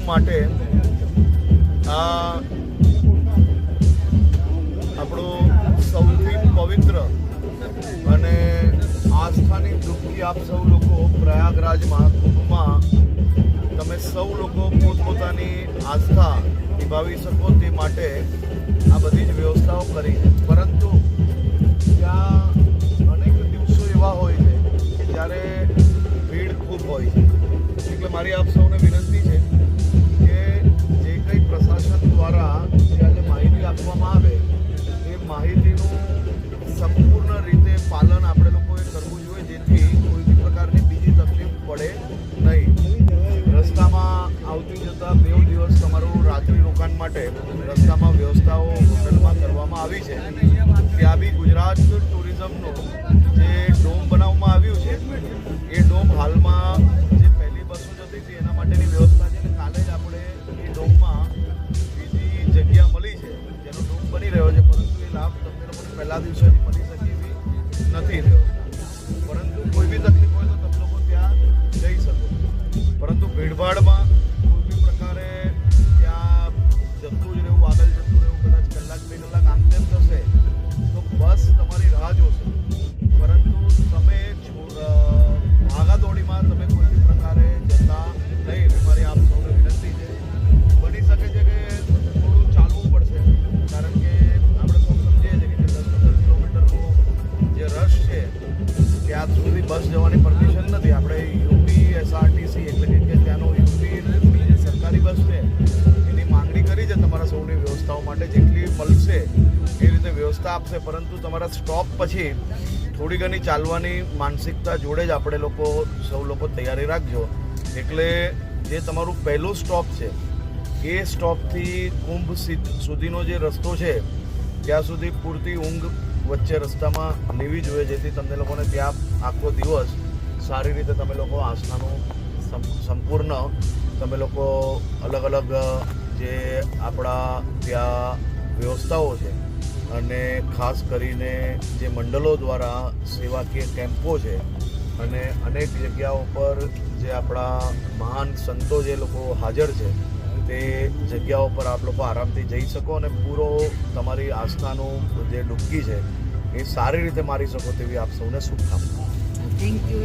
માટે આ આપણો સૌથી પવિત્ર અને આસ્થાની ડૂબકી આપ સૌ લોકો પ્રયાગરાજમાં કુંભમાં તમે સૌ લોકો પોતપોતાની આસ્થા નિભાવી શકો તે માટે આ બધી જ વ્યવસ્થાઓ કરી છે. પરંતુ ત્યાં અનેક દિવસો એવા હોય છે કે જ્યારે ભીડ ખૂબ હોય છે. એટલે મારી આપ સૌને વિનંતી છે કે જે કંઈ પ્રશાસન દ્વારા જે આજે માહિતી આપવામાં આવે એ માહિતીનું સંપૂર્ણ રીતે પાલન આપણે લોકોએ કરવું જોઈએ, જેથી કોઈ બી પ્રકારની બીજી તકલીફ પડે નહીં. રસ્તામાં આવતી જતાં 2 દિવસ તમારું રાત્રિ રોકાણ માટે રસ્તામાં વ્યવસ્થાઓ હોટલમાં કરવામાં આવી છે. ત્યાં બી ગુજરાત ટુરિઝમનું જે ડોમ બનાવવામાં આવ્યું છે એ ડોમ હાલમાં જે પહેલી બસો જતી હતી એના માટેની વ્યવસ્થા છે. અને કાલે જ આપણે એ ડોમમાં બીજી જગ્યા મળી છે જેનો ડોમ બની રહ્યો છે, પરંતુ એ લાભ તમને લોકોને પહેલા દિવસે જ મળી શકે એવી નથી રહ્યો. પરંતુ કોઈ બી તકલીફ હોય તો તમે લોકો ત્યાં જઈ શકો. પરંતુ ભીડભાડમાં કોઈ બી પ્રકારે ત્યાં જતું જ રહેવું, આગળ જતું રહેવું, કદાચ કલાક 2 કલાક આમ તેમ થશે તો બસ તમારી રાહ જોશે. પરંતુ તમે ભાગાદોડીમાં તમે કોઈ બી પ્રકારે જતા નહીં. મારી આપ સૌને વિનંતી છે, બની શકે છે કે થોડું ચાલવું પડશે, કારણ કે આપણે સૌ સમજીએ છીએ કે 10-15 કિલોમીટરનો જે રશ છે ત્યાં સુધી બસ જવાની પરમિશન નથી. આપણે યુપી એસઆરટીસી એટલે કે ત્યાંનો યુપી જે સરકારી બસ છે એની માંગણી કરી છે તમારા સૌની વ્યવસ્થાઓ માટે, જેટલી મળશે એ રીતે વ્યવસ્થા આપશે. પરંતુ તમારા સ્ટોપ પછી થોડી ઘણી ચાલવાની માનસિકતા જોડે જ આપણે લોકો સૌ લોકો તૈયારી રાખજો. એટલે જે તમારું પહેલું સ્ટોપ છે એ સ્ટોપથી કુંભ સુધીનો જે રસ્તો છે ત્યાં સુધી પૂરતી ઊંઘ વચ્ચે રસ્તામાં લેવી જોઈએ, જેથી તમને લોકોને ત્યાં આખો દિવસ સારી રીતે તમે લોકો આસ્થાનું સંપૂર્ણ તમે લોકો અલગ અલગ જે આપણા ત્યાં વ્યવસ્થાઓ છે અને ખાસ કરીને જે મંડળો દ્વારા સેવાકીય કેમ્પો છે અને અનેક જગ્યાઓ પર જે આપણા મહાન સંતો જે લોકો હાજર છે તે જગ્યાઓ પર આપ લોકો આરામથી જઈ શકો અને પૂરો તમારી આસ્થાનું જે ડૂબકી છે એ સારી રીતે મારી શકો તેવી આપ સૌને શુભકામનાઓ. Thank you.